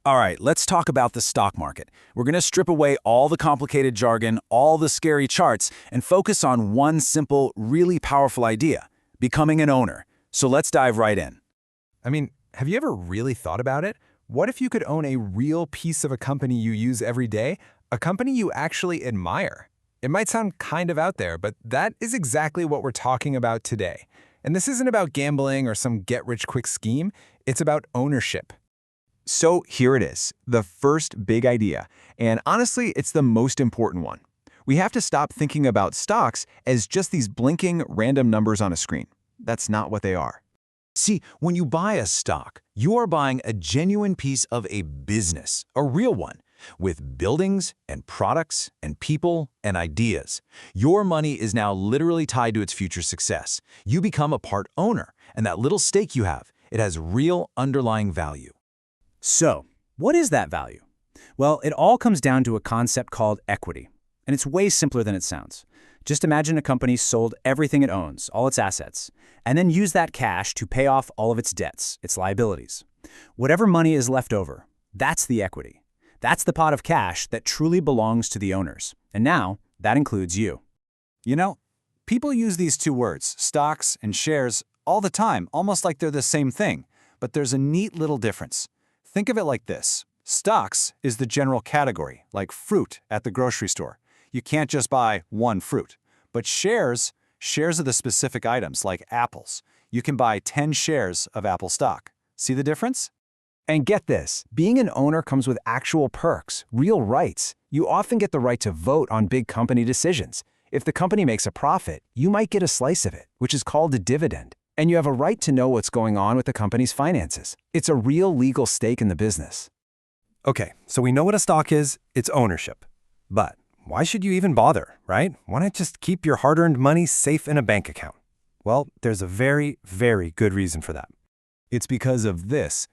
All right, let's talk about the stock market. We're going to strip away all the complicated jargon, all the scary charts, and focus on one simple, really powerful idea: becoming an owner. So let's dive right in. I mean, have you ever really thought about it? What if you could own a real piece of a company you use every day, a company you actually admire? It might sound kind of out there, but that is exactly what we're talking about today. And this isn't about gambling or some get-rich-quick scheme. It's about ownership. So here it is, the first big idea, and honestly, it's the most important one. We have to stop thinking about stocks as just these blinking random numbers on a screen. That's not what they are. See, when you buy a stock, you are buying a genuine piece of a business, a real one, with buildings and products and people and ideas. Your money is now literally tied to its future success. You become a part owner, and that little stake you have, it has real underlying value. So, what is that value? Well, it all comes down to a concept called equity, and it's way simpler than it sounds. Just imagine a company sold everything it owns, all its assets, and then use that cash to pay off all of its debts, its liabilities. Whatever money is left over, that's the equity. That's the pot of cash that truly belongs to the owners. And now, that includes you. You know, people use these two words, stocks and shares, all the time, almost like they're the same thing. But there's a neat little difference. Think of it like this. Stocks is the general category, like fruit at the grocery store. You can't just buy one fruit. But shares are the specific items, like apples. You can buy 10 shares of Apple stock. See the difference? And get this, being an owner comes with actual perks, real rights. You often get the right to vote on big company decisions. If the company makes a profit, you might get a slice of it, which is called a dividend. And you have a right to know what's going on with the company's finances. It's a real legal stake in the business. Okay, so we know what a stock is, it's ownership. But why should you even bother, right? Why not just keep your hard-earned money safe in a bank account? Well, there's a very, very good reason for that. It's because of this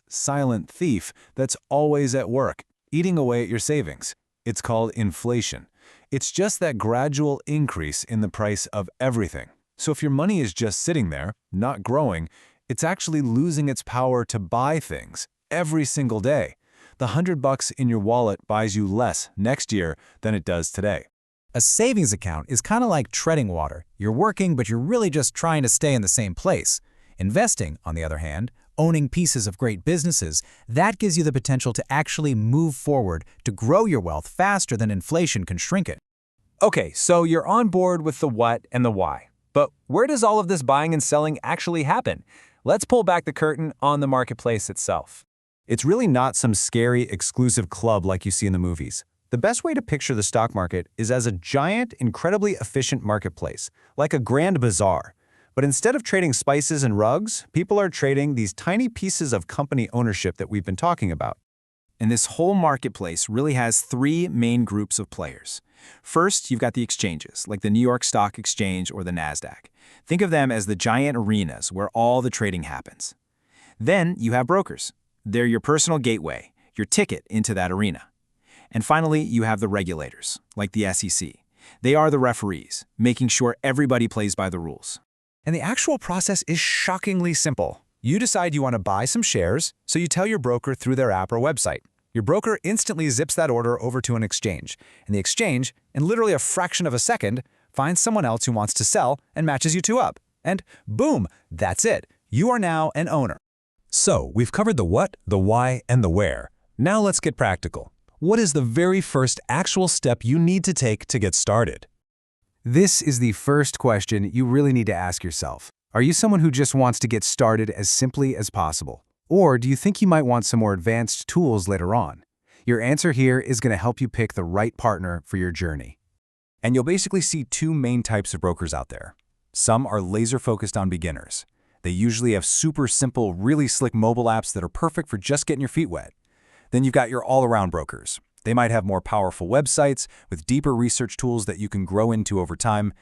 silent thief that's always at work, eating away at your savings. It's called inflation. It's just that gradual increase in the price of everything. So if your money is just sitting there, not growing, it's actually losing its power to buy things every single day. The $100 in your wallet buys you less next year than it does today. A savings account is kind of like treading water. You're working, but you're really just trying to stay in the same place. Investing, on the other hand, owning pieces of great businesses, that gives you the potential to actually move forward, to grow your wealth faster than inflation can shrink it. Okay, so you're on board with the what and the why. But where does all of this buying and selling actually happen? Let's pull back the curtain on the marketplace itself. It's really not some scary, exclusive club like you see in the movies. The best way to picture the stock market is as a giant, incredibly efficient marketplace, like a grand bazaar. But instead of trading spices and rugs, people are trading these tiny pieces of company ownership that we've been talking about. And this whole marketplace really has three main groups of players. First, you've got the exchanges, like the New York Stock Exchange or the NASDAQ. Think of them as the giant arenas where all the trading happens. Then you have brokers. They're your personal gateway, your ticket into that arena. And finally, you have the regulators, like the SEC. They are the referees, making sure everybody plays by the rules. And the actual process is shockingly simple. You decide you want to buy some shares, so you tell your broker through their app or website. Your broker instantly zips that order over to an exchange, and the exchange, in literally a fraction of a second, finds someone else who wants to sell and matches you two up. And boom, that's it. You are now an owner. So, we've covered the what, the why, and the where. Now let's get practical. What is the very first actual step you need to take to get started? This is the first question you really need to ask yourself. Are you someone who just wants to get started as simply as possible? Or do you think you might want some more advanced tools later on? Your answer here is going to help you pick the right partner for your journey. And you'll basically see two main types of brokers out there. Some are laser-focused on beginners. They usually have super simple, really slick mobile apps that are perfect for just getting your feet wet. Then you've got your all-around brokers. They might have more powerful websites with deeper research tools that you can grow into over time.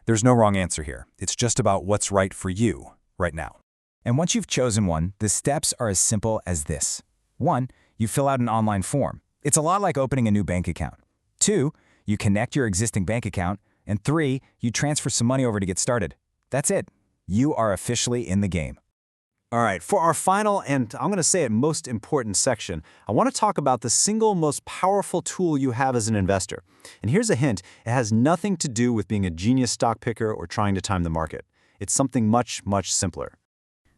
There's no wrong answer here. It's just about what's right for you right now. And once you've chosen one, the steps are as simple as this. 1, you fill out an online form. It's a lot like opening a new bank account. 2, you connect your existing bank account. And 3, you transfer some money over to get started. That's it. You are officially in the game. All right, for our final and I'm going to say it most important section, I want to talk about the single most powerful tool you have as an investor. And here's a hint, it has nothing to do with being a genius stock picker or trying to time the market. It's something much, much simpler.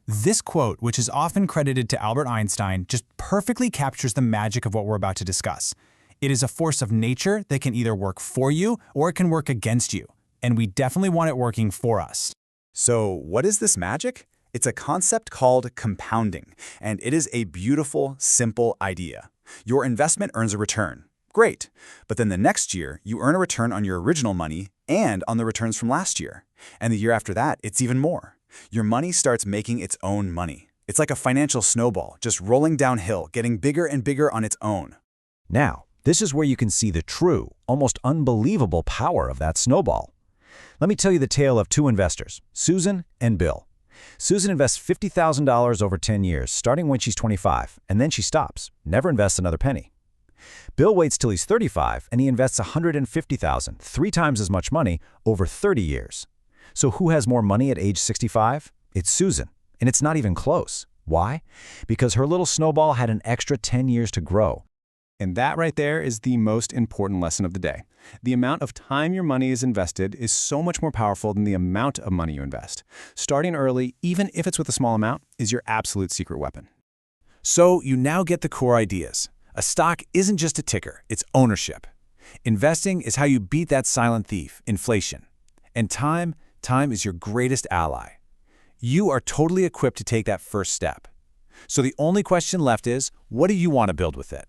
This quote, which is often credited to Albert Einstein, just perfectly captures the magic of what we're about to discuss. It is a force of nature that can either work for you or it can work against you. And we definitely want it working for us. So what is this magic? It's a concept called compounding, and it is a beautiful, simple idea. Your investment earns a return. Great. But then the next year, you earn a return on your original money and on the returns from last year. And the year after that, it's even more. Your money starts making its own money. It's like a financial snowball, just rolling downhill, getting bigger and bigger on its own. Now, this is where you can see the true, almost unbelievable power of that snowball. Let me tell you the tale of two investors, Susan and Bill. Susan invests $50,000 over 10 years, starting when she's 25, and then she stops, never invests another penny. Bill waits till he's 35, and he invests $150,000, 3 times as much money, over 30 years. So who has more money at age 65? It's Susan, and it's not even close. Why? Because her little snowball had an extra 10 years to grow. And that right there is the most important lesson of the day. The amount of time your money is invested is so much more powerful than the amount of money you invest. Starting early, even if it's with a small amount, is your absolute secret weapon. So you now get the core ideas. A stock isn't just a ticker, it's ownership. Investing is how you beat that silent thief, inflation. And time is your greatest ally. You are totally equipped to take that first step. So the only question left is, what do you want to build with it?